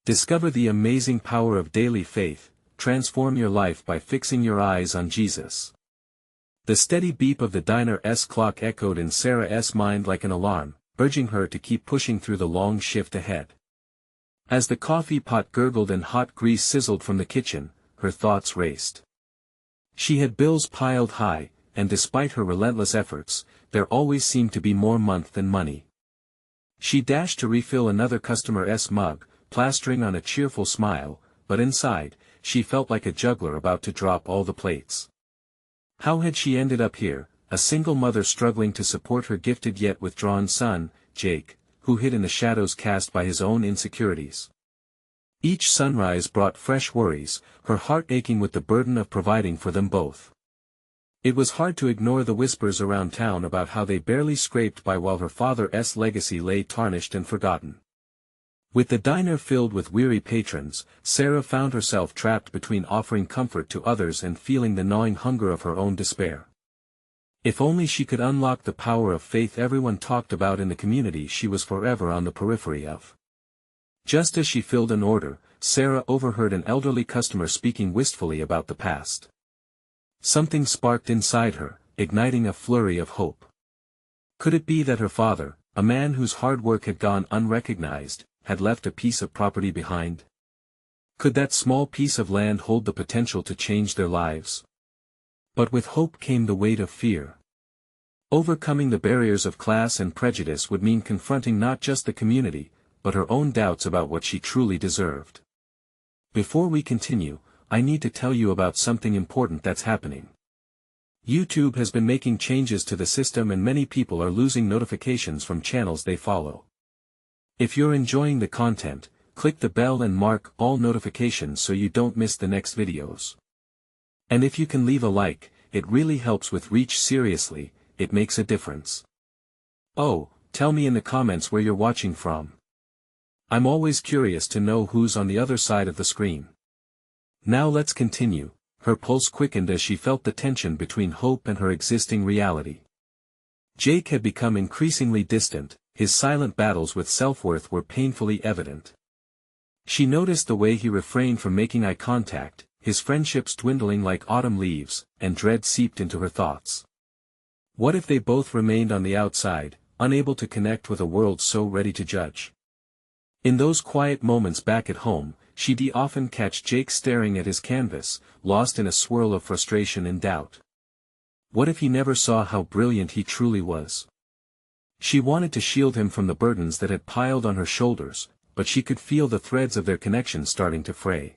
Discover the amazing power of daily faith. Transform your life by fixing your eyes on Jesus. The steady beep of the diner's clock echoed in Sarah's mind like an alarm, urging her to keep pushing through the long shift ahead. As the coffee pot gurgled and hot grease sizzled from the kitchen, her thoughts raced. She had bills piled high, and despite her relentless efforts, there always seemed to be more month than money. She dashed to refill another customer's mug, plastering on a cheerful smile, but inside, she felt like a juggler about to drop all the plates. How had she ended up here, a single mother struggling to support her gifted yet withdrawn son, Jake, who hid in the shadows cast by his own insecurities? Each sunrise brought fresh worries, her heart aching with the burden of providing for them both. It was hard to ignore the whispers around town about how they barely scraped by while her father's legacy lay tarnished and forgotten. With the diner filled with weary patrons, Sarah found herself trapped between offering comfort to others and feeling the gnawing hunger of her own despair. If only she could unlock the power of faith everyone talked about in the community she was forever on the periphery of. Just as she filled an order, Sarah overheard an elderly customer speaking wistfully about the past. Something sparked inside her, igniting a flurry of hope. Could it be that her father, a man whose hard work had gone unrecognized, had left a piece of property behind? Could that small piece of land hold the potential to change their lives? But with hope came the weight of fear. Overcoming the barriers of class and prejudice would mean confronting not just the community, but her own doubts about what she truly deserved. Before we continue, I need to tell you about something important that's happening. YouTube has been making changes to the system and many people are losing notifications from channels they follow. If you're enjoying the content, click the bell and mark all notifications so you don't miss the next videos. And if you can leave a like, it really helps with reach. Seriously, it makes a difference. Oh, tell me in the comments where you're watching from. I'm always curious to know who's on the other side of the screen. Now let's continue. Her pulse quickened as she felt the tension between hope and her existing reality. Jake had become increasingly distant, his silent battles with self-worth were painfully evident. She noticed the way he refrained from making eye contact, his friendships dwindling like autumn leaves, and dread seeped into her thoughts. What if they both remained on the outside, unable to connect with a world so ready to judge? In those quiet moments back at home, she'd often catch Jake staring at his canvas, lost in a swirl of frustration and doubt. What if he never saw how brilliant he truly was? She wanted to shield him from the burdens that had piled on her shoulders, but she could feel the threads of their connection starting to fray.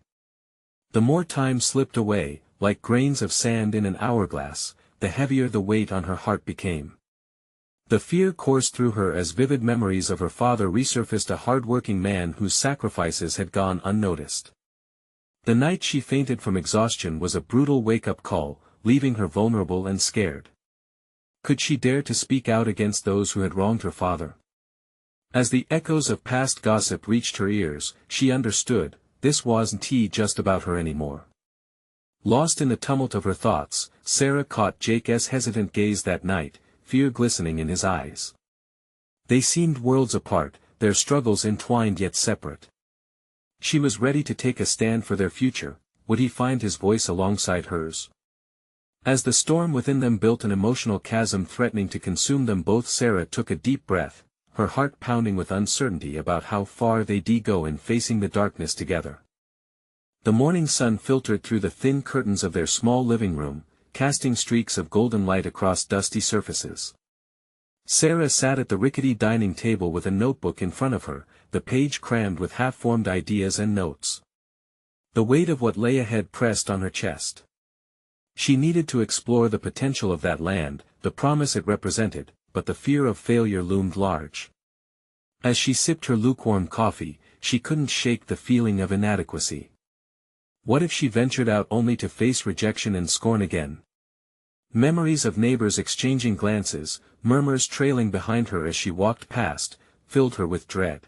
The more time slipped away, like grains of sand in an hourglass, the heavier the weight on her heart became. The fear coursed through her as vivid memories of her father resurfaced, a hard-working man whose sacrifices had gone unnoticed. The night she fainted from exhaustion was a brutal wake-up call, leaving her vulnerable and scared. Could she dare to speak out against those who had wronged her father? As the echoes of past gossip reached her ears, she understood, this wasn't just about her anymore. Lost in the tumult of her thoughts, Sarah caught Jake's hesitant gaze that night, fear glistening in his eyes. They seemed worlds apart, their struggles entwined yet separate. She was ready to take a stand for their future. Would he find his voice alongside hers? As the storm within them built an emotional chasm threatening to consume them both, Sarah took a deep breath, her heart pounding with uncertainty about how far they'd go in facing the darkness together. The morning sun filtered through the thin curtains of their small living room, casting streaks of golden light across dusty surfaces. Sarah sat at the rickety dining table with a notebook in front of her, the page crammed with half-formed ideas and notes. The weight of what lay ahead pressed on her chest. She needed to explore the potential of that land, the promise it represented, but the fear of failure loomed large. As she sipped her lukewarm coffee, she couldn't shake the feeling of inadequacy. What if she ventured out only to face rejection and scorn again? Memories of neighbors exchanging glances, murmurs trailing behind her as she walked past, filled her with dread.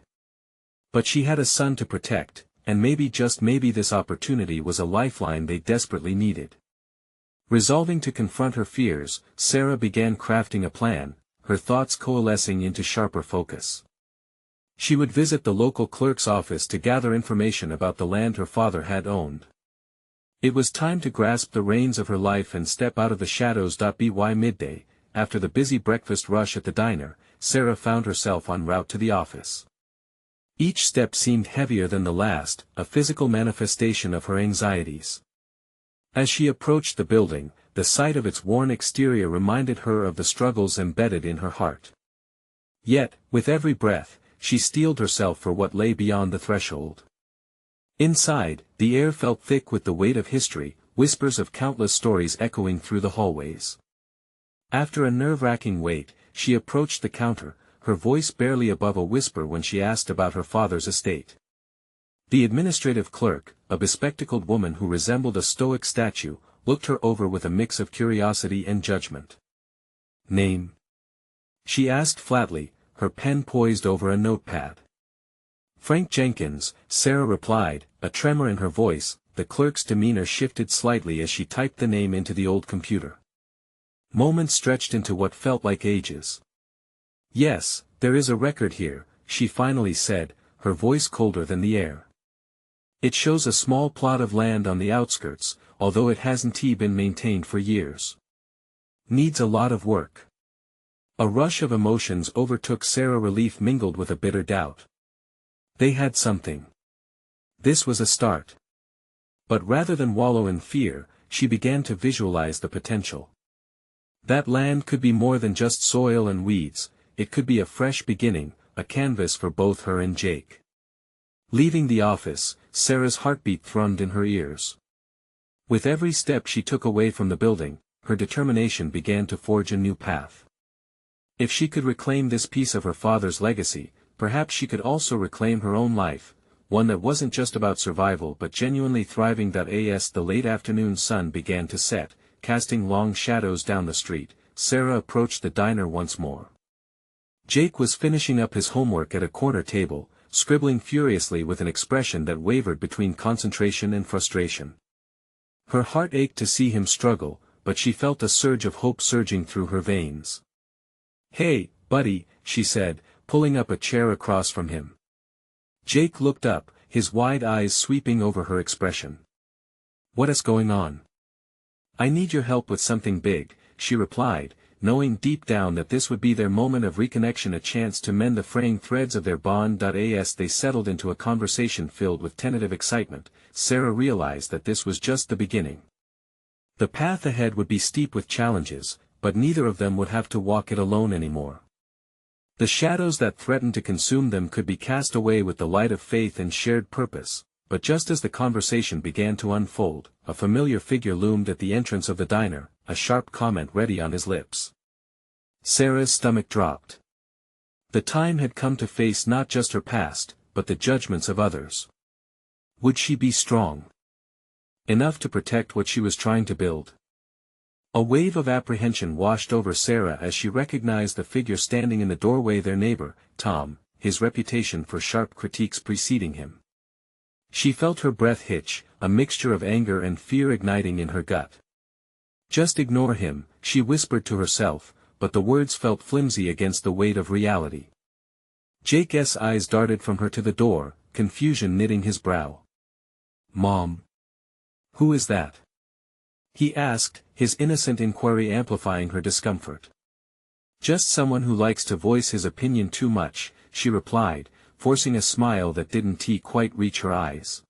But she had a son to protect, and maybe, just maybe, this opportunity was a lifeline they desperately needed. Resolving to confront her fears, Sarah began crafting a plan, her thoughts coalescing into sharper focus. She would visit the local clerk's office to gather information about the land her father had owned. It was time to grasp the reins of her life and step out of the shadows. By midday, after the busy breakfast rush at the diner, Sarah found herself en route to the office. Each step seemed heavier than the last, a physical manifestation of her anxieties. As she approached the building, the sight of its worn exterior reminded her of the struggles embedded in her heart. Yet, with every breath, she steeled herself for what lay beyond the threshold. Inside, the air felt thick with the weight of history, whispers of countless stories echoing through the hallways. After a nerve-wracking wait, she approached the counter, her voice barely above a whisper when she asked about her father's estate. The administrative clerk, a bespectacled woman who resembled a stoic statue, looked her over with a mix of curiosity and judgment. "Name?" she asked flatly, her pen poised over a notepad. "Frank Jenkins," Sarah replied, a tremor in her voice. The clerk's demeanor shifted slightly as she typed the name into the old computer. Moments stretched into what felt like ages. "Yes, there is a record here," she finally said, her voice colder than the air. "It shows a small plot of land on the outskirts, although it hasn't been maintained for years. Needs a lot of work." A rush of emotions overtook Sarah, relief mingled with a bitter doubt. They had something. This was a start. But rather than wallow in fear, she began to visualize the potential. That land could be more than just soil and weeds, it could be a fresh beginning, a canvas for both her and Jake. Leaving the office, Sarah's heartbeat thrummed in her ears. With every step she took away from the building, her determination began to forge a new path. If she could reclaim this piece of her father's legacy, perhaps she could also reclaim her own life, one that wasn't just about survival but genuinely thriving. As the late afternoon sun began to set, casting long shadows down the street, Sarah approached the diner once more. Jake was finishing up his homework at a corner table, scribbling furiously with an expression that wavered between concentration and frustration. Her heart ached to see him struggle, but she felt a surge of hope surging through her veins. "Hey, buddy," she said, pulling up a chair across from him. Jake looked up, his wide eyes sweeping over her expression. "What is going on?" "I need your help with something big," she replied, knowing deep down that this would be their moment of reconnection, a chance to mend the fraying threads of their bond. As they settled into a conversation filled with tentative excitement, Sarah realized that this was just the beginning. The path ahead would be steep with challenges, but neither of them would have to walk it alone anymore. The shadows that threatened to consume them could be cast away with the light of faith and shared purpose. But just as the conversation began to unfold, a familiar figure loomed at the entrance of the diner, a sharp comment ready on his lips. Sarah's stomach dropped. The time had come to face not just her past, but the judgments of others. Would she be strong enough to protect what she was trying to build? A wave of apprehension washed over Sarah as she recognized the figure standing in the doorway, their neighbor, Tom, his reputation for sharp critiques preceding him. She felt her breath hitch, a mixture of anger and fear igniting in her gut. "Just ignore him," she whispered to herself, but the words felt flimsy against the weight of reality. Jake's eyes darted from her to the door, confusion knitting his brow. "Mom? Who is that?" he asked, his innocent inquiry amplifying her discomfort. "Just someone who likes to voice his opinion too much," she replied, forcing a smile that didn't quite reach her eyes.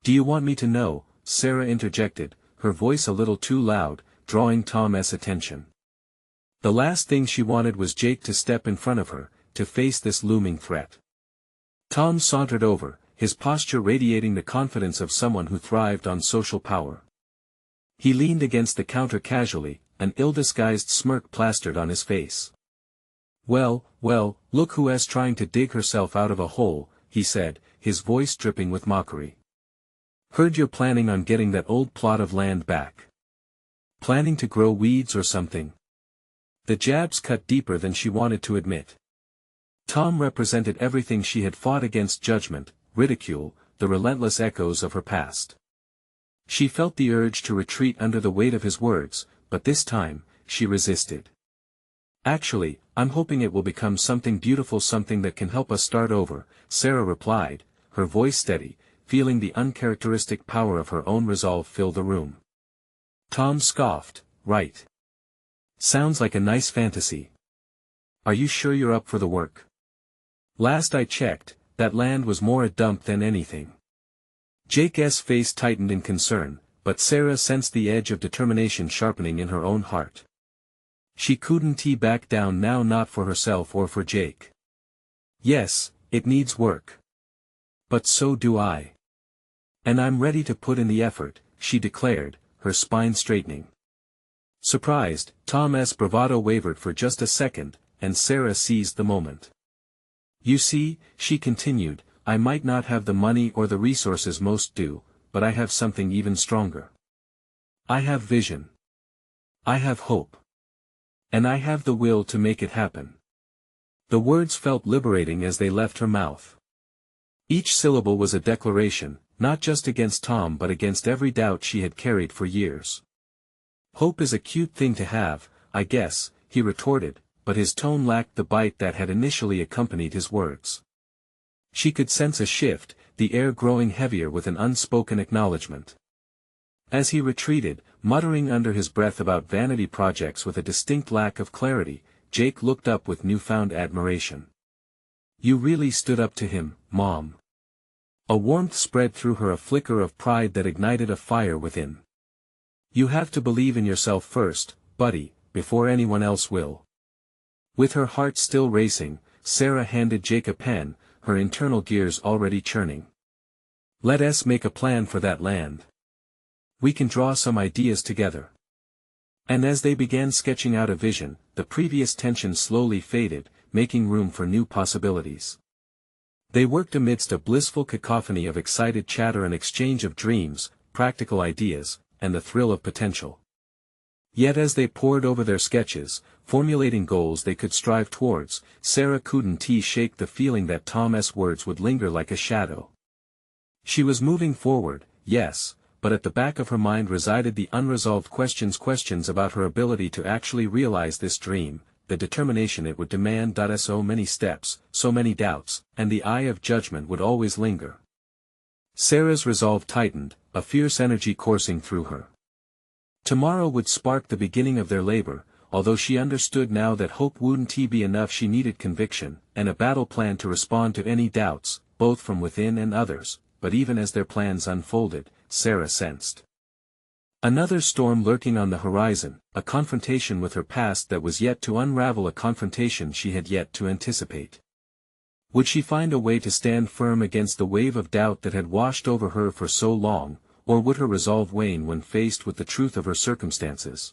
"Do you want me to know?" Sarah interjected, her voice a little too loud, drawing Tom's attention. The last thing she wanted was Jake to step in front of her, to face this looming threat. Tom sauntered over, his posture radiating the confidence of someone who thrived on social power. He leaned against the counter casually, an ill-disguised smirk plastered on his face. Well, look who's trying to dig herself out of a hole," he said, his voice dripping with mockery. "Heard you're planning on getting that old plot of land back. Planning to grow weeds or something?" The jabs cut deeper than she wanted to admit. Tom represented everything she had fought against: judgment, ridicule, the relentless echoes of her past. She felt the urge to retreat under the weight of his words, but this time, she resisted. Actually, I'm hoping it will become something beautiful, something that can help us start over, Sarah replied, her voice steady, feeling the uncharacteristic power of her own resolve fill the room. Tom scoffed, right. Sounds like a nice fantasy. Are you sure you're up for the work? Last I checked, that land was more a dump than anything. Jake's face tightened in concern, but Sarah sensed the edge of determination sharpening in her own heart. She couldn't back down now, not for herself or for Jake. Yes, it needs work. But so do I. And I'm ready to put in the effort, she declared, her spine straightening. Surprised, Tom's bravado wavered for just a second, and Sarah seized the moment. You see, she continued, I might not have the money or the resources most do, but I have something even stronger. I have vision. I have hope. And I have the will to make it happen. The words felt liberating as they left her mouth. Each syllable was a declaration, not just against Tom but against every doubt she had carried for years. Hope is a cute thing to have, I guess, he retorted, but his tone lacked the bite that had initially accompanied his words. She could sense a shift, the air growing heavier with an unspoken acknowledgement. As he retreated, muttering under his breath about vanity projects with a distinct lack of clarity, Jake looked up with newfound admiration. You really stood up to him, Mom. A warmth spread through her, a flicker of pride that ignited a fire within. You have to believe in yourself first, buddy, before anyone else will. With her heart still racing, Sarah handed Jake a pen, her internal gears already churning. Let us make a plan for that land. We can draw some ideas together. And as they began sketching out a vision, the previous tension slowly faded, making room for new possibilities. They worked amidst a blissful cacophony of excited chatter and exchange of dreams, practical ideas, and the thrill of potential. Yet as they pored over their sketches, formulating goals they could strive towards, Sarah couldn't shake the feeling that Tom's words would linger like a shadow. She was moving forward, yes, but at the back of her mind resided the unresolved questions about her ability to actually realize this dream, the determination it would demand. So many steps, so many doubts, and the eye of judgment would always linger. Sarah's resolve tightened, a fierce energy coursing through her. Tomorrow would spark the beginning of their labor, although she understood now that hope wouldn't be enough. She needed conviction, and a battle plan to respond to any doubts, both from within and others. But even as their plans unfolded, Sarah sensed another storm lurking on the horizon, a confrontation with her past that was yet to unravel, a confrontation she had yet to anticipate. Would she find a way to stand firm against the wave of doubt that had washed over her for so long, or would her resolve wane when faced with the truth of her circumstances?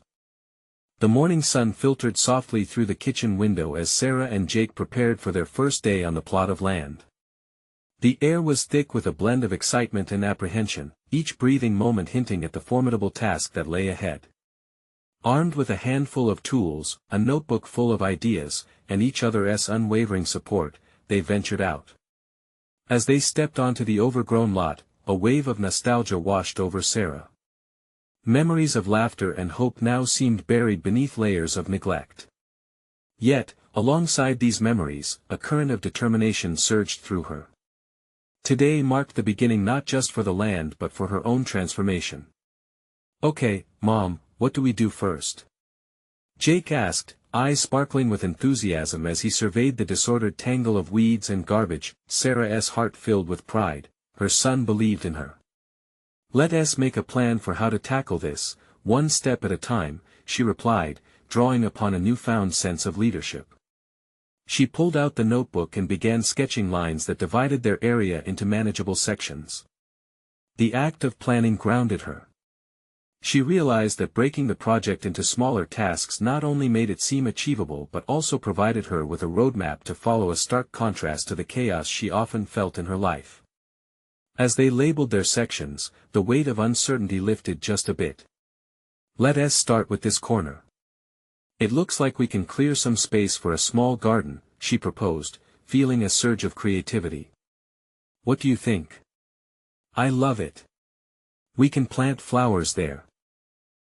The morning sun filtered softly through the kitchen window as Sarah and Jake prepared for their first day on the plot of land. The air was thick with a blend of excitement and apprehension, each breathing moment hinting at the formidable task that lay ahead. Armed with a handful of tools, a notebook full of ideas, and each other's unwavering support, they ventured out. As they stepped onto the overgrown lot, a wave of nostalgia washed over Sarah. Memories of laughter and hope now seemed buried beneath layers of neglect. Yet, alongside these memories, a current of determination surged through her. Today marked the beginning not just for the land but for her own transformation. Okay, Mom, what do we do first? Jake asked, eyes sparkling with enthusiasm as he surveyed the disordered tangle of weeds and garbage. Sarah's heart filled with pride, her son believed in her. Let us make a plan for how to tackle this, one step at a time, she replied, drawing upon a newfound sense of leadership. She pulled out the notebook and began sketching lines that divided their area into manageable sections. The act of planning grounded her. She realized that breaking the project into smaller tasks not only made it seem achievable but also provided her with a roadmap to follow, a stark contrast to the chaos she often felt in her life. As they labeled their sections, the weight of uncertainty lifted just a bit. Let us start with this corner. It looks like we can clear some space for a small garden, she proposed, feeling a surge of creativity. What do you think? I love it. We can plant flowers there.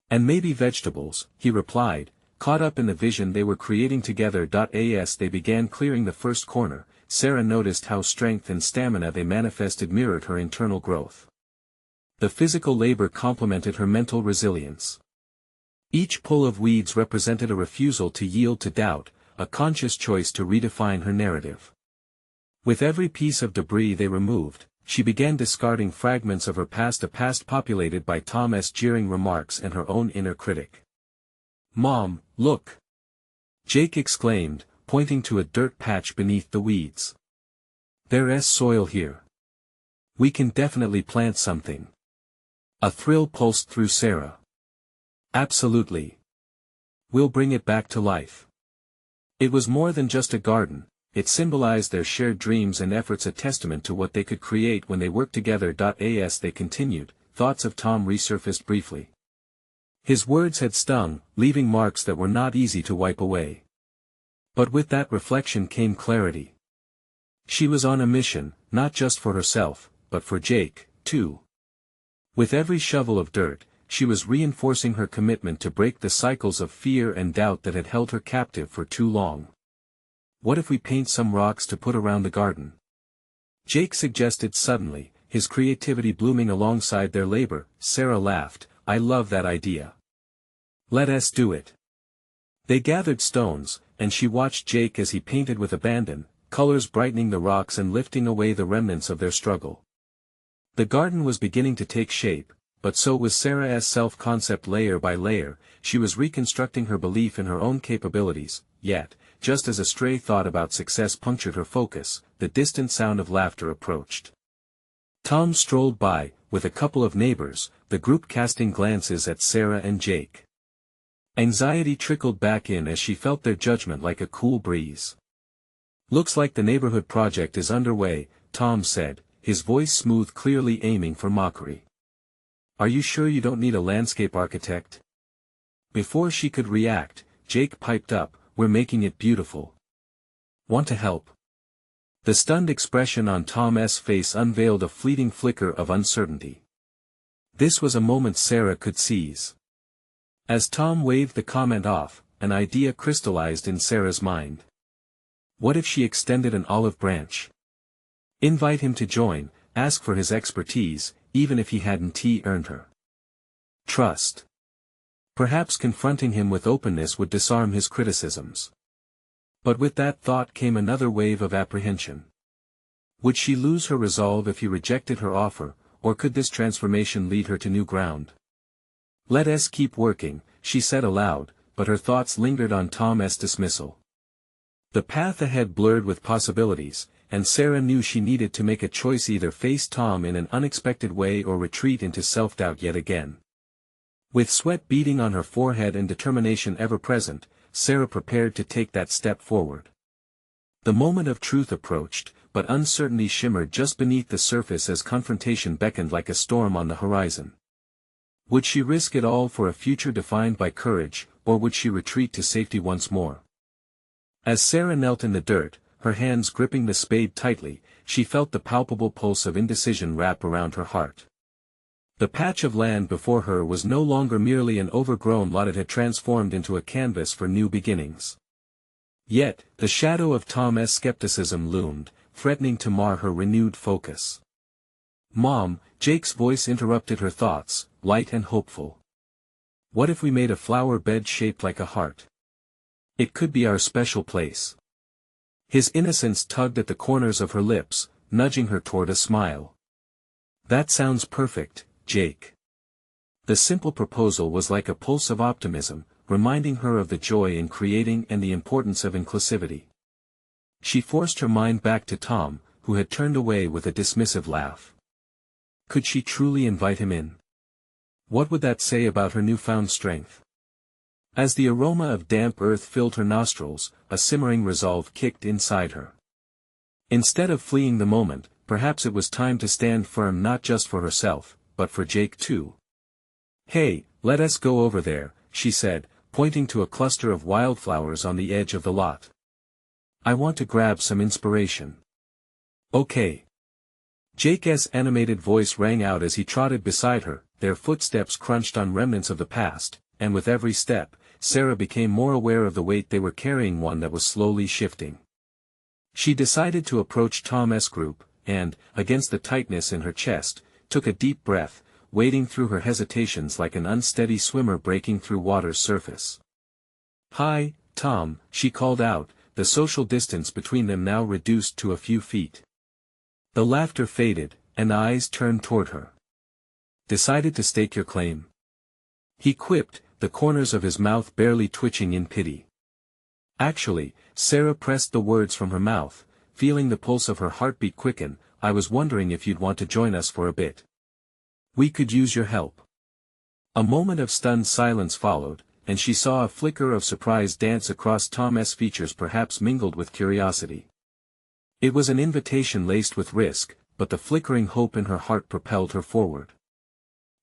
And maybe vegetables, he replied, Caught up in the vision they were creating together. As they began clearing the first corner, Sarah noticed how strength and stamina they manifested mirrored her internal growth. The physical labor complemented her mental resilience. Each pull of weeds represented a refusal to yield to doubt, a conscious choice to redefine her narrative. With every piece of debris they removed, she began discarding fragments of her past, a past populated by Tom's jeering remarks and her own inner critic. "Mom, look!" Jake exclaimed, pointing to a dirt patch beneath the weeds. "There's soil here. We can definitely plant something." A thrill pulsed through Sarah. "Absolutely. We'll bring it back to life." It was more than just a garden, it symbolized their shared dreams and efforts, a testament to what they could create when they worked together. As they continued, thoughts of Tom resurfaced briefly. His words had stung, leaving marks that were not easy to wipe away. But with that reflection came clarity. She was on a mission, not just for herself, but for Jake, too. With every shovel of dirt, she was reinforcing her commitment to break the cycles of fear and doubt that had held her captive for too long. "What if we paint some rocks to put around the garden?" Jake suggested suddenly, his creativity blooming alongside their labor. Sarah laughed, "I love that idea. Let us do it." They gathered stones, and she watched Jake as he painted with abandon, colors brightening the rocks and lifting away the remnants of their struggle. The garden was beginning to take shape, but so was Sarah's self-concept. Layer by layer, she was reconstructing her belief in her own capabilities. Yet, just as a stray thought about success punctured her focus, the distant sound of laughter approached. Tom strolled by, with a couple of neighbors, the group casting glances at Sarah and Jake. Anxiety trickled back in as she felt their judgment like a cool breeze. "Looks like the neighborhood project is underway," Tom said, his voice smooth, clearly aiming for mockery. "Are you sure you don't need a landscape architect?" Before she could react, Jake piped up, "We're making it beautiful. Want to help?" The stunned expression on Tom's face unveiled a fleeting flicker of uncertainty. This was a moment Sarah could seize. As Tom waved the comment off, an idea crystallized in Sarah's mind. What if she extended an olive branch? Invite him to join, ask for his expertise, even if he hadn't earned her trust. Perhaps confronting him with openness would disarm his criticisms. But with that thought came another wave of apprehension. Would she lose her resolve if he rejected her offer, or could this transformation lead her to new ground? "Let us keep working," she said aloud, but her thoughts lingered on Tom's dismissal. The path ahead blurred with possibilities, and Sarah knew she needed to make a choice: either face Tom in an unexpected way or retreat into self-doubt yet again. With sweat beading on her forehead and determination ever present, Sarah prepared to take that step forward. The moment of truth approached, but uncertainty shimmered just beneath the surface as confrontation beckoned like a storm on the horizon. Would she risk it all for a future defined by courage, or would she retreat to safety once more? As Sarah knelt in the dirt, her hands gripping the spade tightly, she felt the palpable pulse of indecision wrap around her heart. The patch of land before her was no longer merely an overgrown lot, it had transformed into a canvas for new beginnings. Yet, the shadow of Tom's skepticism loomed, threatening to mar her renewed focus. "Mom," Jake's voice interrupted her thoughts, light and hopeful. "What if we made a flower bed shaped like a heart? It could be our special place." His innocence tugged at the corners of her lips, nudging her toward a smile. "That sounds perfect, Jake." The simple proposal was like a pulse of optimism, reminding her of the joy in creating and the importance of inclusivity. She forced her mind back to Tom, who had turned away with a dismissive laugh. Could she truly invite him in? What would that say about her newfound strength? As the aroma of damp earth filled her nostrils, a simmering resolve kicked inside her. Instead of fleeing the moment, perhaps it was time to stand firm, not just for herself, but for Jake too. "Hey, let us go over there," she said, pointing to a cluster of wildflowers on the edge of the lot. "I want to grab some inspiration." "Okay." Jake's animated voice rang out as he trotted beside her, their footsteps crunched on remnants of the past, and with every step, Sarah became more aware of the weight they were carrying, one that was slowly shifting. She decided to approach Tom's group, and, against the tightness in her chest, took a deep breath, wading through her hesitations like an unsteady swimmer breaking through water's surface. "Hi, Tom," she called out, the social distance between them now reduced to a few feet. The laughter faded, and eyes turned toward her. "Decided to stake your claim?" he quipped, the corners of his mouth barely twitching in pity. "Actually," Sarah pressed the words from her mouth, feeling the pulse of her heartbeat quicken, "I was wondering if you'd want to join us for a bit. We could use your help." A moment of stunned silence followed, and she saw a flicker of surprise dance across Tom's features, perhaps mingled with curiosity. It was an invitation laced with risk, but the flickering hope in her heart propelled her forward.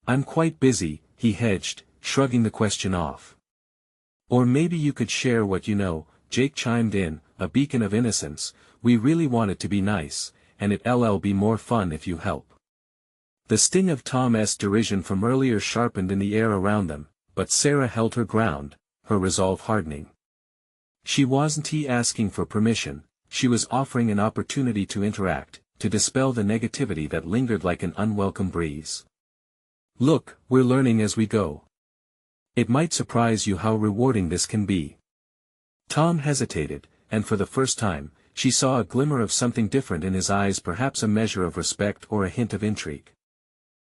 "I'm quite busy," he hedged, shrugging the question off. "Or maybe you could share what you know," Jake chimed in, a beacon of innocence. "We really want it to be nice, and it'll be more fun if you help." The sting of Tom's derision from earlier sharpened in the air around them, but Sarah held her ground, her resolve hardening. She wasn't asking for permission, she was offering an opportunity to interact, to dispel the negativity that lingered like an unwelcome breeze. "Look, we're learning as we go. It might surprise you how rewarding this can be." Tom hesitated, and for the first time, she saw a glimmer of something different in his eyes, perhaps a measure of respect or a hint of intrigue.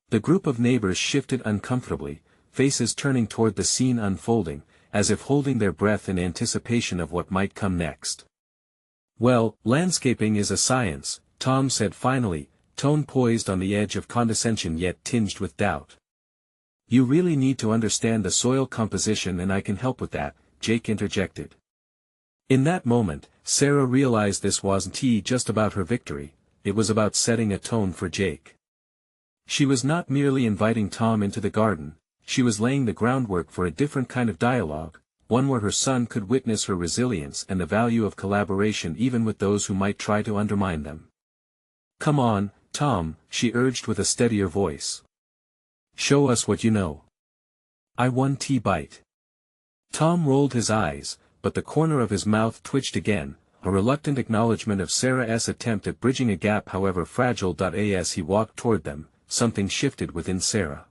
The group of neighbors shifted uncomfortably, faces turning toward the scene unfolding, as if holding their breath in anticipation of what might come next. "Well, landscaping is a science," Tom said finally, tone poised on the edge of condescension yet tinged with doubt. "You really need to understand the soil composition, and I can help with that," Jake interjected. In that moment, Sarah realized this wasn't just about her victory, it was about setting a tone for Jake. She was not merely inviting Tom into the garden, she was laying the groundwork for a different kind of dialogue, one where her son could witness her resilience and the value of collaboration even with those who might try to undermine them. "Come on, Tom," she urged with a steadier voice. "Show us what you know." "I one bite." Tom rolled his eyes, but the corner of his mouth twitched again, a reluctant acknowledgement of Sarah's attempt at bridging a gap, however fragile. As he walked toward them, something shifted within Sarah.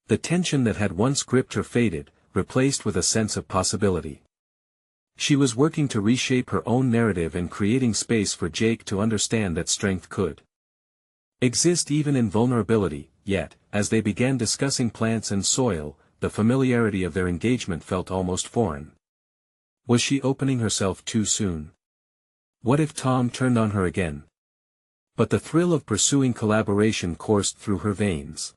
The tension that had once gripped her faded, replaced with a sense of possibility. She was working to reshape her own narrative and creating space for Jake to understand that strength could exist even in vulnerability. Yet, as they began discussing plants and soil, the familiarity of their engagement felt almost foreign. Was she opening herself too soon? What if Tom turned on her again? But the thrill of pursuing collaboration coursed through her veins.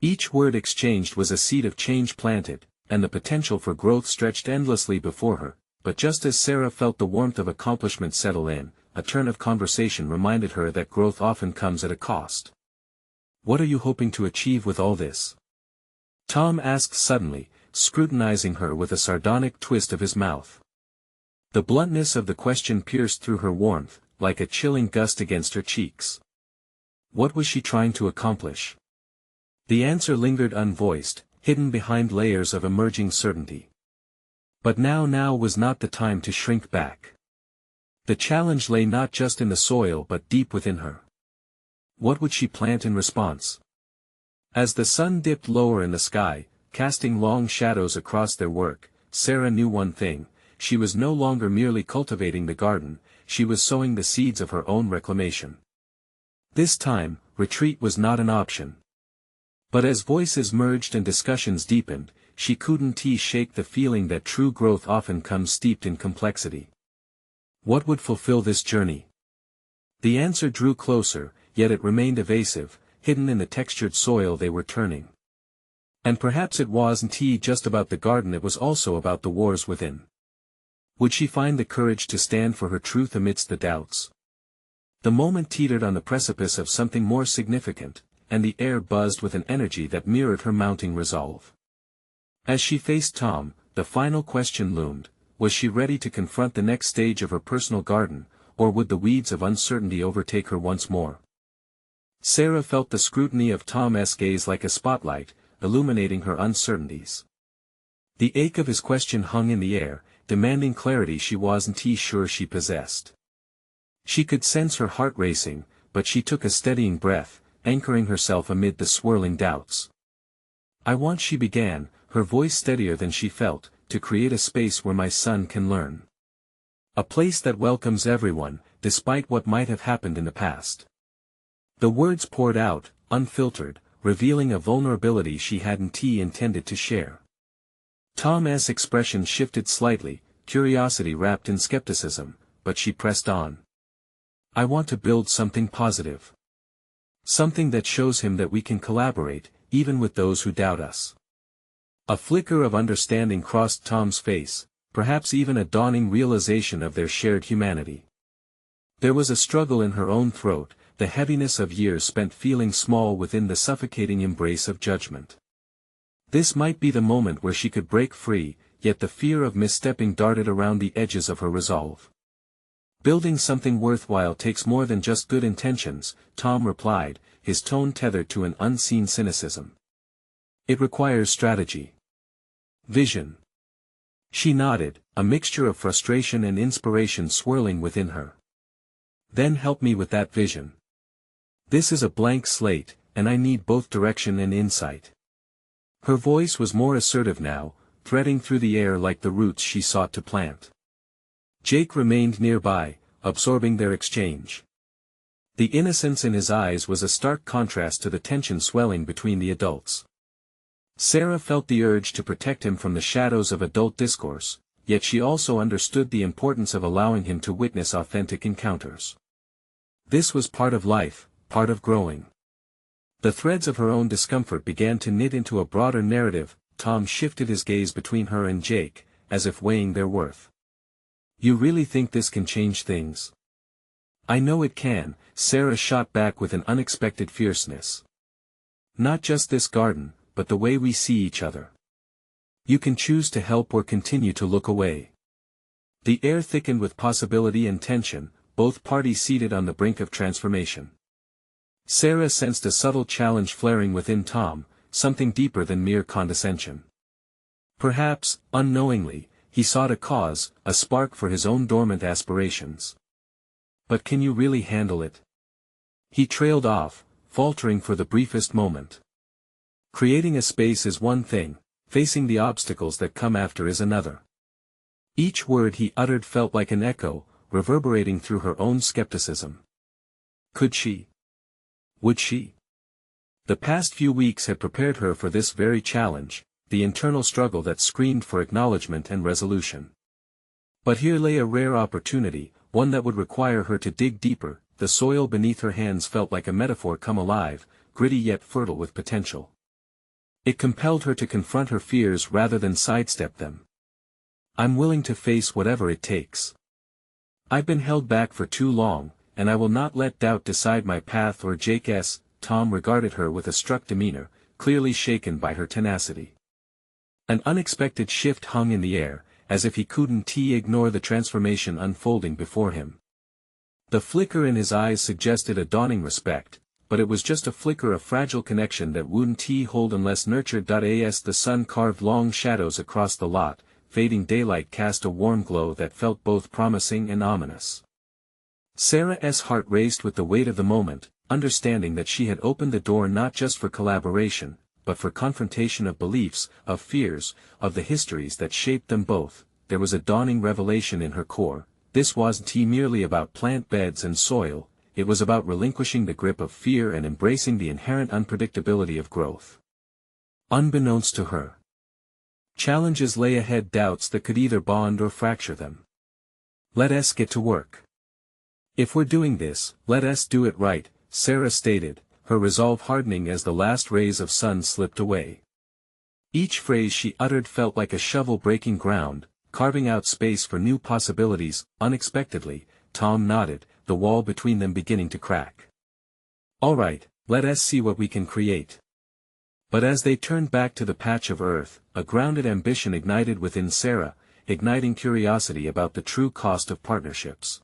Each word exchanged was a seed of change planted, and the potential for growth stretched endlessly before her, but just as Sarah felt the warmth of accomplishment settle in, a turn of conversation reminded her that growth often comes at a cost. "What are you hoping to achieve with all this?" Tom asked suddenly, scrutinizing her with a sardonic twist of his mouth. The bluntness of the question pierced through her warmth, like a chilling gust against her cheeks. What was she trying to accomplish? The answer lingered unvoiced, hidden behind layers of emerging certainty. But now was not the time to shrink back. The challenge lay not just in the soil but deep within her. What would she plant in response? As the sun dipped lower in the sky, casting long shadows across their work, Sarah knew one thing: she was no longer merely cultivating the garden, she was sowing the seeds of her own reclamation. This time, retreat was not an option. But as voices merged and discussions deepened, she couldn't shake the feeling that true growth often comes steeped in complexity. What would fulfill this journey? The answer drew closer, yet it remained evasive, hidden in the textured soil they were turning. And perhaps it wasn't just about the garden, it was also about the wars within. Would she find the courage to stand for her truth amidst the doubts? The moment teetered on the precipice of something more significant, and the air buzzed with an energy that mirrored her mounting resolve. As she faced Tom, the final question loomed: was she ready to confront the next stage of her personal garden, or would the weeds of uncertainty overtake her once more? Sarah felt the scrutiny of Tom's gaze like a spotlight, illuminating her uncertainties. The ache of his question hung in the air, demanding clarity she wasn't sure she possessed. She could sense her heart racing, but she took a steadying breath, anchoring herself amid the swirling doubts. "I want," she began, her voice steadier than she felt, "to create a space where my son can learn. A place that welcomes everyone, despite what might have happened in the past." The words poured out, unfiltered, revealing a vulnerability she hadn't intended to share. Tom's expression shifted slightly, curiosity wrapped in skepticism, but she pressed on. "I want to build something positive. Something that shows him that we can collaborate, even with those who doubt us." A flicker of understanding crossed Tom's face, perhaps even a dawning realization of their shared humanity. There was a struggle in her own throat, the heaviness of years spent feeling small within the suffocating embrace of judgment. This might be the moment where she could break free, yet the fear of misstepping darted around the edges of her resolve. "Building something worthwhile takes more than just good intentions," Tom replied, his tone tethered to an unseen cynicism. "It requires strategy. Vision." She nodded, a mixture of frustration and inspiration swirling within her. "Then help me with that vision. This is a blank slate, and I need both direction and insight." Her voice was more assertive now, threading through the air like the roots she sought to plant. Jake remained nearby, absorbing their exchange. The innocence in his eyes was a stark contrast to the tension swelling between the adults. Sarah felt the urge to protect him from the shadows of adult discourse, yet she also understood the importance of allowing him to witness authentic encounters. This was part of life, part of growing. The threads of her own discomfort began to knit into a broader narrative. Tom shifted his gaze between her and Jake, as if weighing their worth. "You really think this can change things?" "I know it can," Sarah shot back with an unexpected fierceness. "Not just this garden, but the way we see each other. You can choose to help or continue to look away." The air thickened with possibility and tension, both parties seated on the brink of transformation. Sarah sensed a subtle challenge flaring within Tom, something deeper than mere condescension. Perhaps, unknowingly, he sought a cause, a spark for his own dormant aspirations. "But can you really handle it?" He trailed off, faltering for the briefest moment. "Creating a space is one thing, facing the obstacles that come after is another." Each word he uttered felt like an echo, reverberating through her own skepticism. Could she? Would she? The past few weeks had prepared her for this very challenge, the internal struggle that screamed for acknowledgement and resolution. But here lay a rare opportunity, one that would require her to dig deeper. The soil beneath her hands felt like a metaphor come alive, gritty yet fertile with potential. It compelled her to confront her fears rather than sidestep them. "I'm willing to face whatever it takes. I've been held back for too long, and I will not let doubt decide my path or Jake's." Tom regarded her with a struck demeanor, clearly shaken by her tenacity. An unexpected shift hung in the air, as if he couldn't ignore the transformation unfolding before him. The flicker in his eyes suggested a dawning respect, but it was just a flicker of fragile connection that wouldn't hold unless nurtured. As the sun carved long shadows across the lot, fading daylight cast a warm glow that felt both promising and ominous. Sarah's heart raced with the weight of the moment, understanding that she had opened the door not just for collaboration, but for confrontation of beliefs, of fears, of the histories that shaped them both. There was a dawning revelation in her core. This wasn't merely about plant beds and soil, it was about relinquishing the grip of fear and embracing the inherent unpredictability of growth. Unbeknownst to her, challenges lay ahead, doubts that could either bond or fracture them. "Let us get to work. If we're doing this, let us do it right," Sarah stated, her resolve hardening as the last rays of sun slipped away. Each phrase she uttered felt like a shovel breaking ground, carving out space for new possibilities. Unexpectedly, Tom nodded, the wall between them beginning to crack. "All right, let us see what we can create." But as they turned back to the patch of earth, a grounded ambition ignited within Sarah, igniting curiosity about the true cost of partnerships.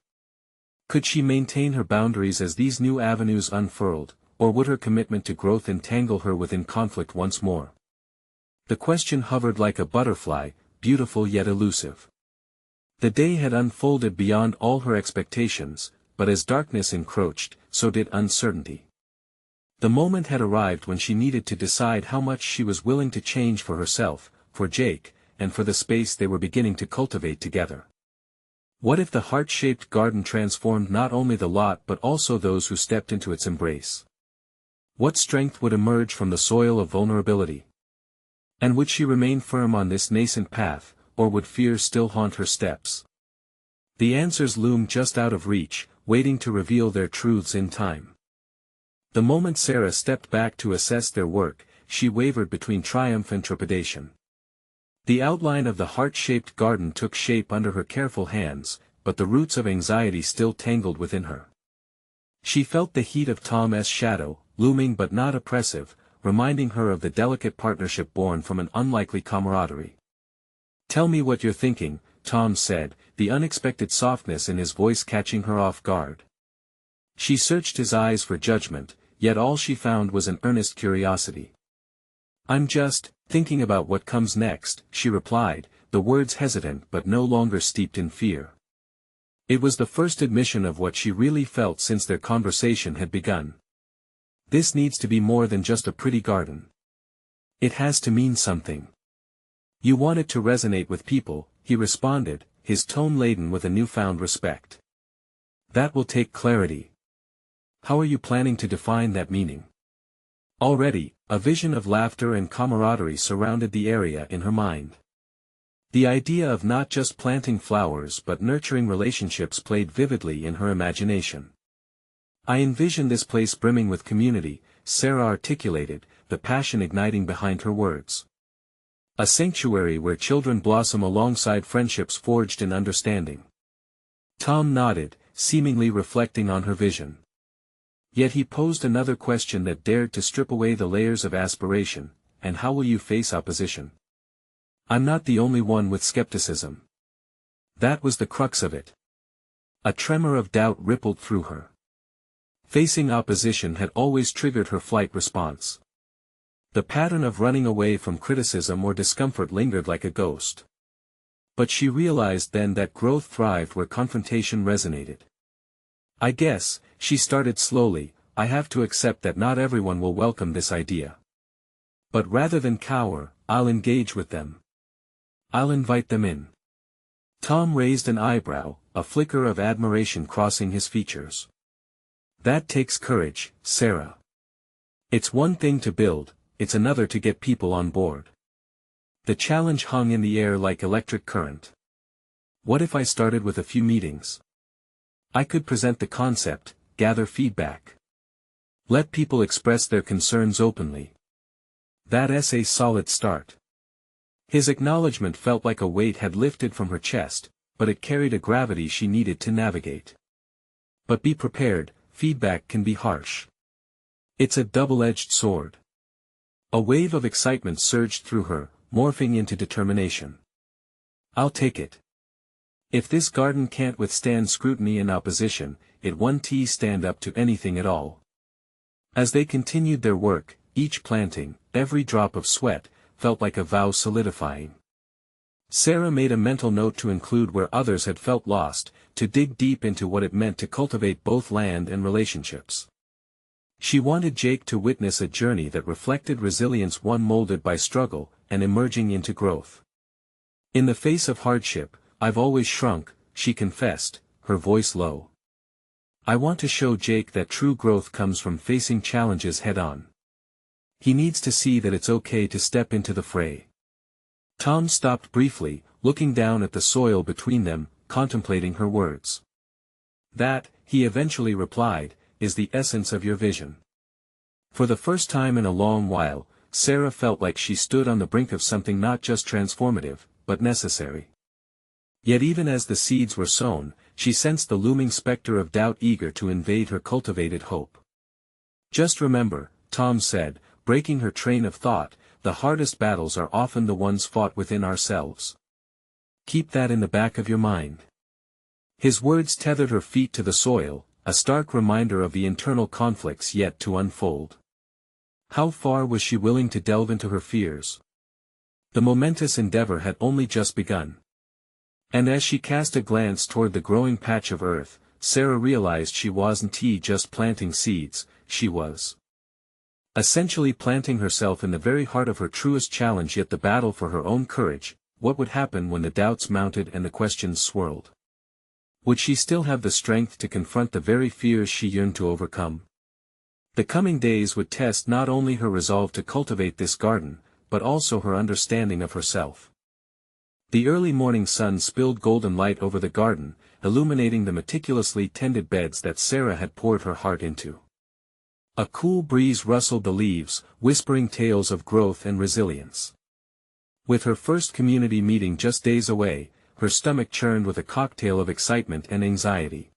Could she maintain her boundaries as these new avenues unfurled, or would her commitment to growth entangle her within conflict once more? The question hovered like a butterfly, beautiful yet elusive. The day had unfolded beyond all her expectations, but as darkness encroached, so did uncertainty. The moment had arrived when she needed to decide how much she was willing to change for herself, for Jake, and for the space they were beginning to cultivate together. What if the heart-shaped garden transformed not only the lot but also those who stepped into its embrace? What strength would emerge from the soil of vulnerability? And would she remain firm on this nascent path, or would fear still haunt her steps? The answers loomed just out of reach, waiting to reveal their truths in time. The moment Sarah stepped back to assess their work, she wavered between triumph and trepidation. The outline of the heart-shaped garden took shape under her careful hands, but the roots of anxiety still tangled within her. She felt the heat of Tom's shadow, looming but not oppressive, reminding her of the delicate partnership born from an unlikely camaraderie. "Tell me what you're thinking," Tom said, the unexpected softness in his voice catching her off guard. She searched his eyes for judgment, yet all she found was an earnest curiosity. "I'm just thinking about what comes next," she replied, the words hesitant but no longer steeped in fear. It was the first admission of what she really felt since their conversation had begun. "This needs to be more than just a pretty garden. It has to mean something." "You want it to resonate with people," he responded, his tone laden with a newfound respect. "That will take clarity. How are you planning to define that meaning?" Already, a vision of laughter and camaraderie surrounded the area in her mind. The idea of not just planting flowers but nurturing relationships played vividly in her imagination. "I envision this place brimming with community," Sarah articulated, the passion igniting behind her words. "A sanctuary where children blossom alongside friendships forged in understanding." Tom nodded, seemingly reflecting on her vision. Yet he posed another question that dared to strip away the layers of aspiration: "And how will you face opposition?" "I'm not the only one with skepticism." That was the crux of it. A tremor of doubt rippled through her. Facing opposition had always triggered her flight response. The pattern of running away from criticism or discomfort lingered like a ghost. But she realized then that growth thrived where confrontation resonated. "I guess," she started slowly, "I have to accept that not everyone will welcome this idea. But rather than cower, I'll engage with them. I'll invite them in." Tom raised an eyebrow, a flicker of admiration crossing his features. "That takes courage, Sarah. It's one thing to build, it's another to get people on board." The challenge hung in the air like electric current. "What if I started with a few meetings? I could present the concept, gather feedback. Let people express their concerns openly. That's a solid start." His acknowledgement felt like a weight had lifted from her chest, but it carried a gravity she needed to navigate. "But be prepared, feedback can be harsh. It's a double-edged sword." A wave of excitement surged through her, morphing into determination. "I'll take it. If this garden can't withstand scrutiny and opposition, it won't stand up to anything at all." As they continued their work, each planting, every drop of sweat, felt like a vow solidifying. Sarah made a mental note to include where others had felt lost, to dig deep into what it meant to cultivate both land and relationships. She wanted Jake to witness a journey that reflected resilience, one molded by struggle, and emerging into growth. "In the face of hardship, I've always shrunk," she confessed, her voice low. "I want to show Jake that true growth comes from facing challenges head-on. He needs to see that it's okay to step into the fray." Tom stopped briefly, looking down at the soil between them, contemplating her words. "That," he eventually replied, "is the essence of your vision." For the first time in a long while, Sarah felt like she stood on the brink of something not just transformative, but necessary. Yet even as the seeds were sown, she sensed the looming specter of doubt eager to invade her cultivated hope. "Just remember," Tom said, breaking her train of thought, "the hardest battles are often the ones fought within ourselves. Keep that in the back of your mind." His words tethered her feet to the soil, a stark reminder of the internal conflicts yet to unfold. How far was she willing to delve into her fears? The momentous endeavor had only just begun. And as she cast a glance toward the growing patch of earth, Sarah realized she wasn't just planting seeds, she was essentially planting herself in the very heart of her truest challenge, yet the battle for her own courage. What would happen when the doubts mounted and the questions swirled? Would she still have the strength to confront the very fears she yearned to overcome? The coming days would test not only her resolve to cultivate this garden, but also her understanding of herself. The early morning sun spilled golden light over the garden, illuminating the meticulously tended beds that Sarah had poured her heart into. A cool breeze rustled the leaves, whispering tales of growth and resilience. With her first community meeting just days away, her stomach churned with a cocktail of excitement and anxiety.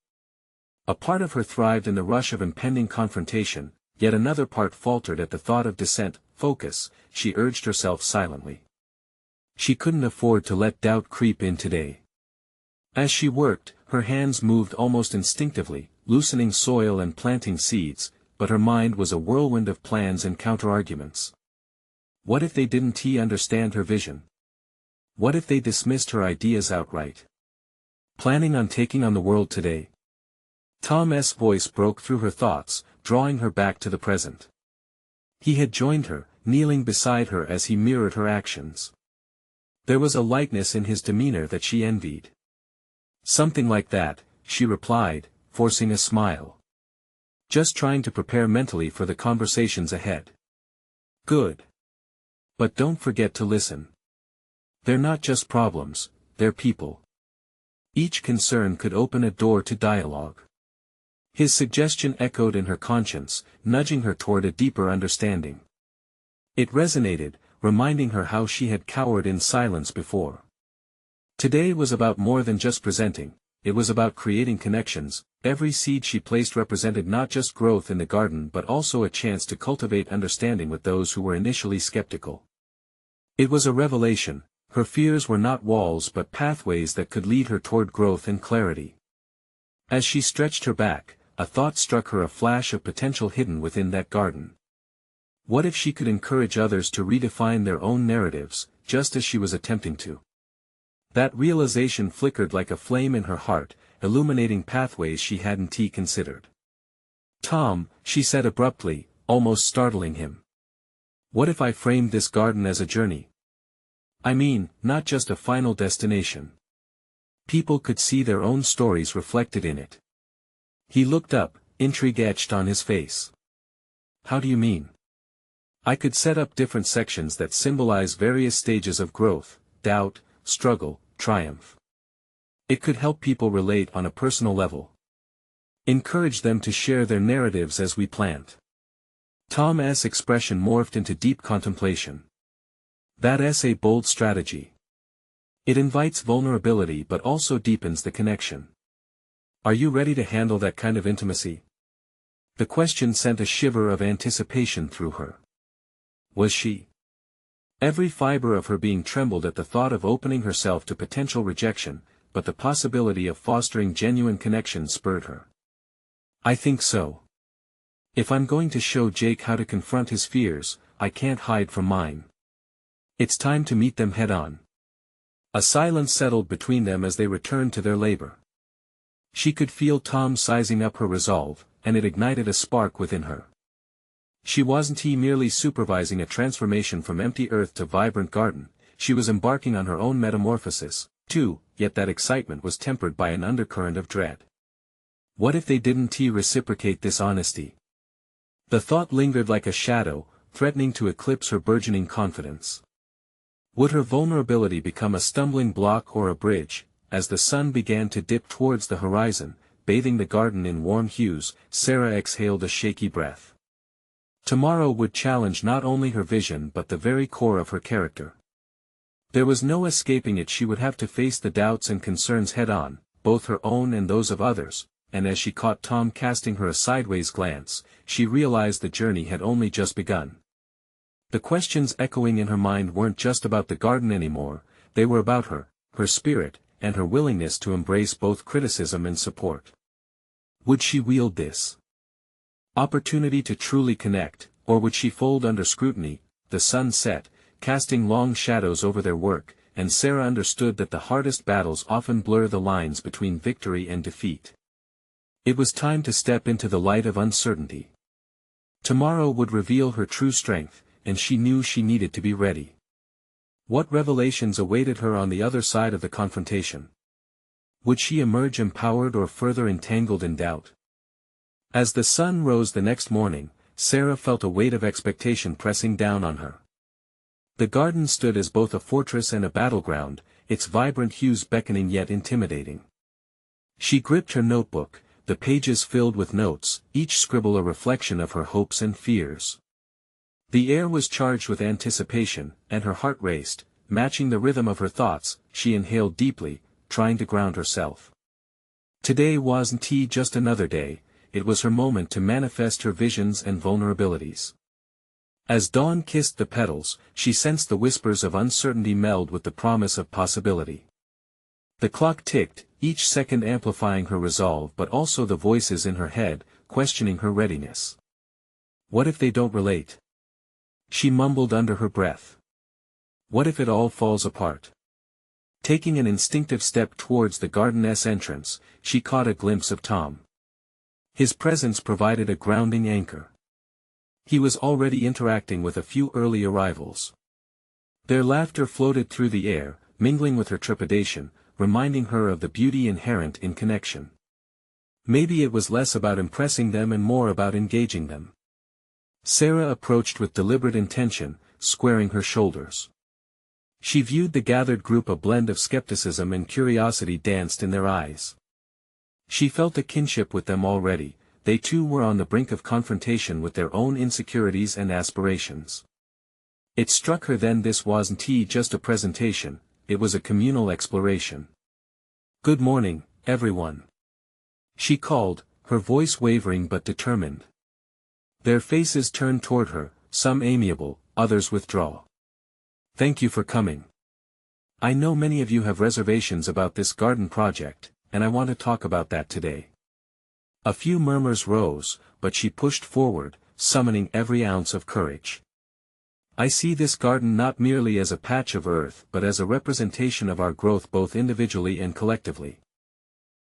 A part of her thrived in the rush of impending confrontation, yet another part faltered at the thought of dissent. Focus, she urged herself silently. She couldn't afford to let doubt creep in today. As she worked, her hands moved almost instinctively, loosening soil and planting seeds, but her mind was a whirlwind of plans and counterarguments. What if they didn't understand her vision? What if they dismissed her ideas outright? Planning on taking on the world today? Tom's voice broke through her thoughts, drawing her back to the present. He had joined her, kneeling beside her as he mirrored her actions. There was a lightness in his demeanor that she envied. Something like that, she replied, forcing a smile. Just trying to prepare mentally for the conversations ahead. Good. But don't forget to listen. They're not just problems, they're people. Each concern could open a door to dialogue. His suggestion echoed in her conscience, nudging her toward a deeper understanding. It resonated, reminding her how she had cowered in silence before. Today was about more than just presenting, it was about creating connections. Every seed she placed represented not just growth in the garden but also a chance to cultivate understanding with those who were initially skeptical. It was a revelation. Her fears were not walls but pathways that could lead her toward growth and clarity. As she stretched her back, a thought struck her, a flash of potential hidden within that garden. What if she could encourage others to redefine their own narratives, just as she was attempting to? That realization flickered like a flame in her heart, illuminating pathways she hadn't considered. Tom, she said abruptly, almost startling him. What if I framed this garden as a journey? I mean, not just a final destination. People could see their own stories reflected in it. He looked up, intrigue etched on his face. How do you mean? I could set up different sections that symbolize various stages of growth, doubt, struggle, triumph. It could help people relate on a personal level. Encourage them to share their narratives as we plant. Tom's expression morphed into deep contemplation. That's a bold strategy. It invites vulnerability but also deepens the connection. Are you ready to handle that kind of intimacy? The question sent a shiver of anticipation through her. Was she? Every fiber of her being trembled at the thought of opening herself to potential rejection, but the possibility of fostering genuine connection spurred her. I think so. If I'm going to show Jake how to confront his fears, I can't hide from mine. It's time to meet them head-on. A silence settled between them as they returned to their labor. She could feel Tom sizing up her resolve, and it ignited a spark within her. She wasn't merely supervising a transformation from empty earth to vibrant garden, she was embarking on her own metamorphosis, too, yet that excitement was tempered by an undercurrent of dread. What if they didn't reciprocate this honesty? The thought lingered like a shadow, threatening to eclipse her burgeoning confidence. Would her vulnerability become a stumbling block or a bridge? As the sun began to dip towards the horizon, bathing the garden in warm hues, Sarah exhaled a shaky breath. Tomorrow would challenge not only her vision but the very core of her character. There was no escaping it. She would have to face the doubts and concerns head-on, both her own and those of others, and as she caught Tom casting her a sideways glance, she realized the journey had only just begun. The questions echoing in her mind weren't just about the garden anymore, they were about her, her spirit, and her willingness to embrace both criticism and support. Would she wield this opportunity to truly connect, or would she fold under scrutiny? The sun set, casting long shadows over their work, and Sarah understood that the hardest battles often blur the lines between victory and defeat. It was time to step into the light of uncertainty. Tomorrow would reveal her true strength, and she knew she needed to be ready. What revelations awaited her on the other side of the confrontation? Would she emerge empowered or further entangled in doubt? As the sun rose the next morning, Sarah felt a weight of expectation pressing down on her. The garden stood as both a fortress and a battleground, its vibrant hues beckoning yet intimidating. She gripped her notebook, the pages filled with notes, each scribble a reflection of her hopes and fears. The air was charged with anticipation, and her heart raced, matching the rhythm of her thoughts. She inhaled deeply, trying to ground herself. Today wasn't just another day, it was her moment to manifest her visions and vulnerabilities. As dawn kissed the petals, she sensed the whispers of uncertainty meld with the promise of possibility. The clock ticked, each second amplifying her resolve but also the voices in her head, questioning her readiness. What if they don't relate? She mumbled under her breath. What if it all falls apart? Taking an instinctive step towards the garden's entrance, she caught a glimpse of Tom. His presence provided a grounding anchor. He was already interacting with a few early arrivals. Their laughter floated through the air, mingling with her trepidation, reminding her of the beauty inherent in connection. Maybe it was less about impressing them and more about engaging them. Sarah approached with deliberate intention, squaring her shoulders. She viewed the gathered group, a blend of skepticism and curiosity danced in their eyes. She felt a kinship with them already, they too were on the brink of confrontation with their own insecurities and aspirations. It struck her then this wasn't just a presentation, it was a communal exploration. Good morning, everyone. She called, her voice wavering but determined. Their faces turned toward her, some amiable, others withdraw. Thank you for coming. I know many of you have reservations about this garden project, and I want to talk about that today. A few murmurs rose, but she pushed forward, summoning every ounce of courage. I see this garden not merely as a patch of earth but as a representation of our growth both individually and collectively.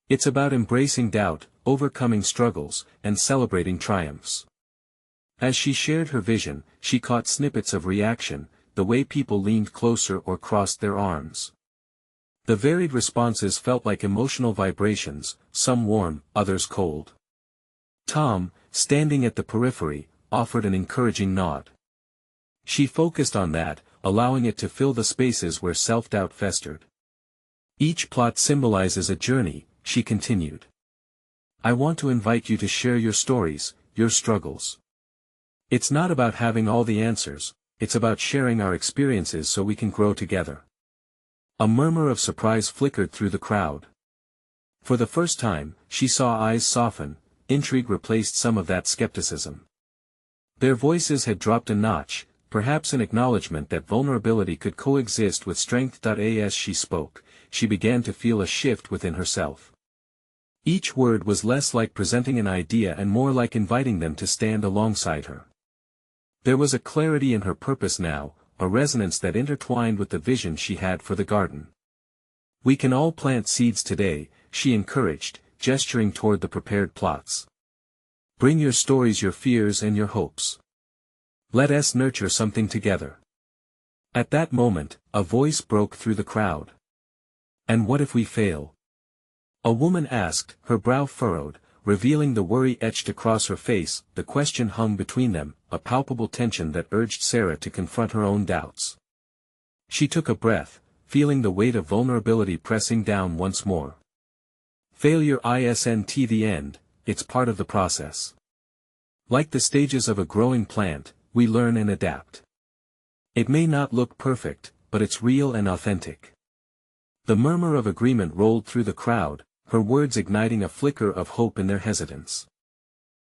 It's about embracing doubt, overcoming struggles, and celebrating triumphs. As she shared her vision, she caught snippets of reaction, the way people leaned closer or crossed their arms. The varied responses felt like emotional vibrations, some warm, others cold. Tom, standing at the periphery, offered an encouraging nod. She focused on that, allowing it to fill the spaces where self-doubt festered. Each plot symbolizes a journey, she continued. I want to invite you to share your stories, your struggles. It's not about having all the answers, it's about sharing our experiences so we can grow together. A murmur of surprise flickered through the crowd. For the first time, she saw eyes soften, intrigue replaced some of that skepticism. Their voices had dropped a notch, perhaps an acknowledgement that vulnerability could coexist with strength. As she spoke, she began to feel a shift within herself. Each word was less like presenting an idea and more like inviting them to stand alongside her. There was a clarity in her purpose now, a resonance that intertwined with the vision she had for the garden. We can all plant seeds today, she encouraged, gesturing toward the prepared plots. Bring your stories, your fears and your hopes. Let us nurture something together. At that moment, a voice broke through the crowd. And what if we fail? A woman asked, her brow furrowed, revealing the worry etched across her face. The question hung between them, a palpable tension that urged Sarah to confront her own doubts. She took a breath, feeling the weight of vulnerability pressing down once more. Failure isn't the end, it's part of the process. Like the stages of a growing plant, we learn and adapt. It may not look perfect, but it's real and authentic. The murmur of agreement rolled through the crowd, her words igniting a flicker of hope in their hesitance.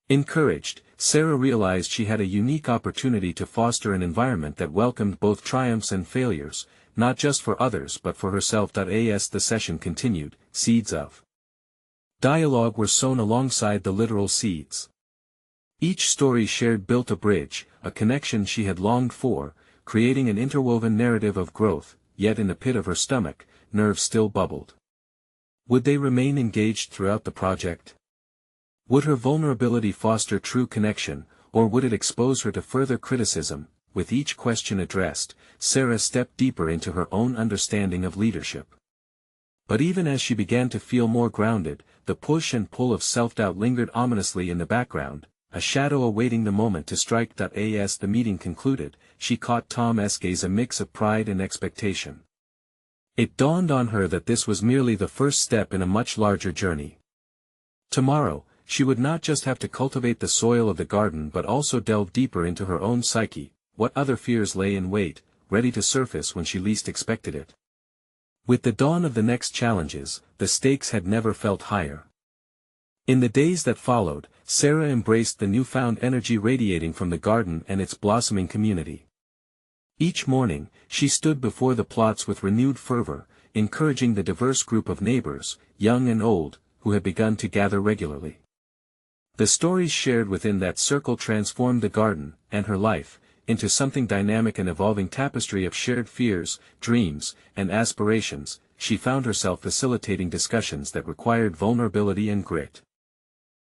Encouraged, Sarah realized she had a unique opportunity to foster an environment that welcomed both triumphs and failures, not just for others but for herself. As the session continued, seeds of dialogue were sown alongside the literal seeds. Each story shared built a bridge, a connection she had longed for, creating an interwoven narrative of growth, yet in the pit of her stomach, nerves still bubbled. Would they remain engaged throughout the project? Would her vulnerability foster true connection, or would it expose her to further criticism? With each question addressed, Sarah stepped deeper into her own understanding of leadership. But even as she began to feel more grounded, the push and pull of self-doubt lingered ominously in the background, a shadow awaiting the moment to strike. As the meeting concluded, she caught Tom's gaze, a mix of pride and expectation. It dawned on her that this was merely the first step in a much larger journey. Tomorrow, she would not just have to cultivate the soil of the garden but also delve deeper into her own psyche. What other fears lay in wait, ready to surface when she least expected it? With the dawn of the next challenges, the stakes had never felt higher. In the days that followed, Sarah embraced the newfound energy radiating from the garden and its blossoming community. Each morning, she stood before the plots with renewed fervor, encouraging the diverse group of neighbors, young and old, who had begun to gather regularly. The stories shared within that circle transformed the garden, and her life, into something dynamic and evolving tapestry of shared fears, dreams, and aspirations. She found herself facilitating discussions that required vulnerability and grit.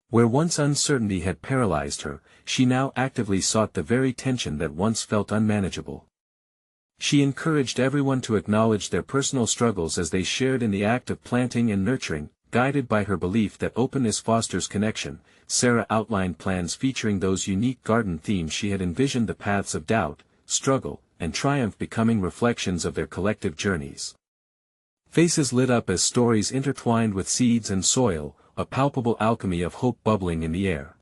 Where once uncertainty had paralyzed her, she now actively sought the very tension that once felt unmanageable. She encouraged everyone to acknowledge their personal struggles as they shared in the act of planting and nurturing. Guided by her belief that openness fosters connection, Sarah outlined plans featuring those unique garden themes she had envisioned, the paths of doubt, struggle, and triumph becoming reflections of their collective journeys. Faces lit up as stories intertwined with seeds and soil, a palpable alchemy of hope bubbling in the air.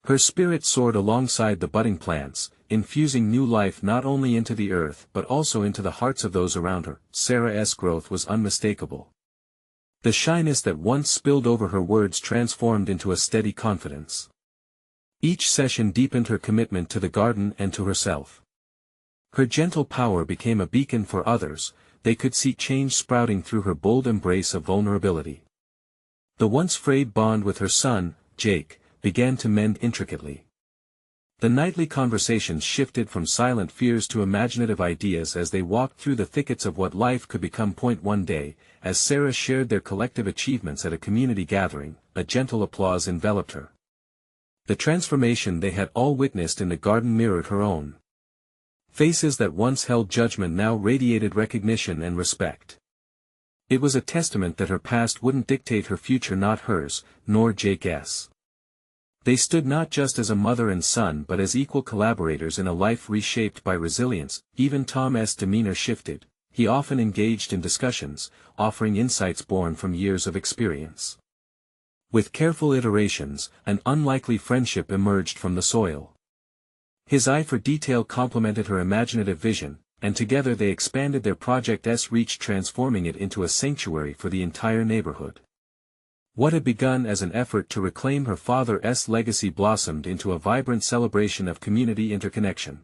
Her spirit soared alongside the budding plants, infusing new life not only into the earth but also into the hearts of those around her. Sarah's growth was unmistakable. The shyness that once spilled over her words transformed into a steady confidence. Each session deepened her commitment to the garden and to herself. Her gentle power became a beacon for others. They could see change sprouting through her bold embrace of vulnerability. The once frayed bond with her son, Jake, began to mend intricately. The nightly conversations shifted from silent fears to imaginative ideas as they walked through the thickets of what life could become. One day, as Sarah shared their collective achievements at a community gathering, a gentle applause enveloped her. The transformation they had all witnessed in the garden mirrored her own. Faces that once held judgment now radiated recognition and respect. It was a testament that her past wouldn't dictate her future, not hers, nor Jake's. They stood not just as a mother and son but as equal collaborators in a life reshaped by resilience. Even Tom's demeanor shifted. He often engaged in discussions, offering insights born from years of experience. With careful iterations, an unlikely friendship emerged from the soil. His eye for detail complemented her imaginative vision, and together they expanded their project's reach, transforming it into a sanctuary for the entire neighborhood. What had begun as an effort to reclaim her father's legacy blossomed into a vibrant celebration of community interconnection.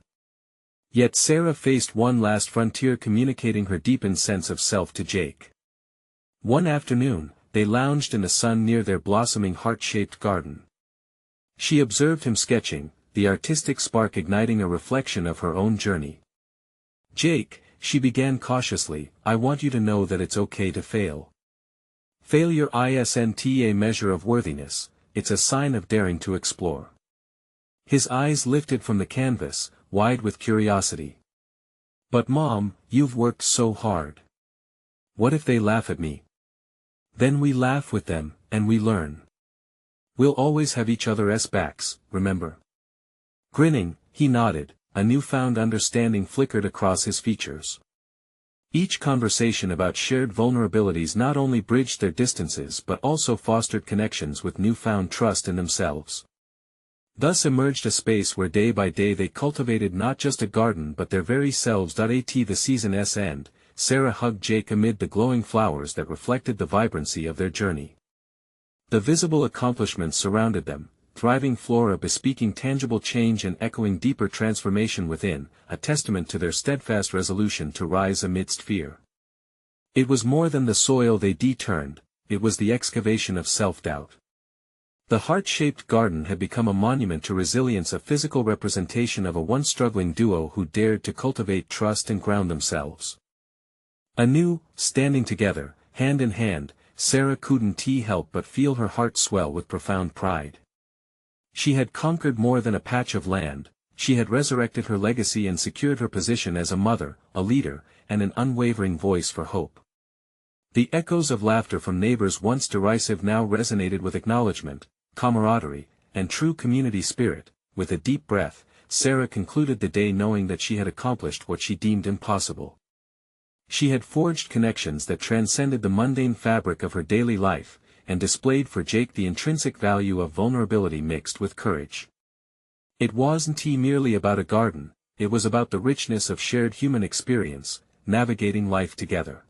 Yet Sarah faced one last frontier, communicating her deepened sense of self to Jake. One afternoon, they lounged in the sun near their blossoming heart-shaped garden. She observed him sketching, the artistic spark igniting a reflection of her own journey. "Jake," she began cautiously, "I want you to know that it's okay to fail. Failure isn't a measure of worthiness, it's a sign of daring to explore." His eyes lifted from the canvas, wide with curiosity. "But Mom, you've worked so hard. What if they laugh at me?" "Then we laugh with them, and we learn. We'll always have each other's backs, remember?" Grinning, he nodded, a newfound understanding flickered across his features. Each conversation about shared vulnerabilities not only bridged their distances but also fostered connections with newfound trust in themselves. Thus emerged a space where day by day they cultivated not just a garden but their very selves. At the season's end, Sarah hugged Jake amid the glowing flowers that reflected the vibrancy of their journey. The visible accomplishments surrounded them, thriving flora bespeaking tangible change and echoing deeper transformation within, a testament to their steadfast resolution to rise amidst fear. It was more than the soil they deturned, it was the excavation of self-doubt. The heart-shaped garden had become a monument to resilience, a physical representation of a once struggling duo who dared to cultivate trust and ground themselves. Anew, standing together, hand in hand, Sarah couldn't help but feel her heart swell with profound pride. She had conquered more than a patch of land, she had resurrected her legacy and secured her position as a mother, a leader, and an unwavering voice for hope. The echoes of laughter from neighbors once derisive now resonated with acknowledgement, camaraderie, and true community spirit. With a deep breath, Sarah concluded the day knowing that she had accomplished what she deemed impossible. She had forged connections that transcended the mundane fabric of her daily life, and displayed for Jake the intrinsic value of vulnerability mixed with courage. It wasn't merely about a garden, it was about the richness of shared human experience, navigating life together.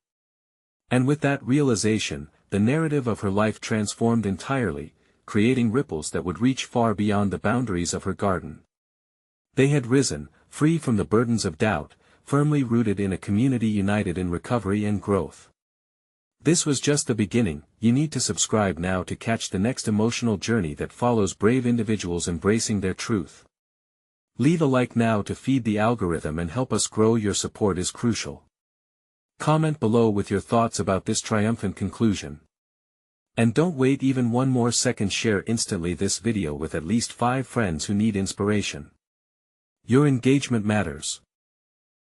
And with that realization, the narrative of her life transformed entirely, creating ripples that would reach far beyond the boundaries of her garden. They had risen, free from the burdens of doubt, firmly rooted in a community united in recovery and growth. This was just the beginning. You need to subscribe now to catch the next emotional journey that follows brave individuals embracing their truth. Leave a like now to feed the algorithm and help us grow. Your support is crucial. Comment below with your thoughts about this triumphant conclusion. And don't wait even one more second, share instantly this video with at least 5 friends who need inspiration. Your engagement matters.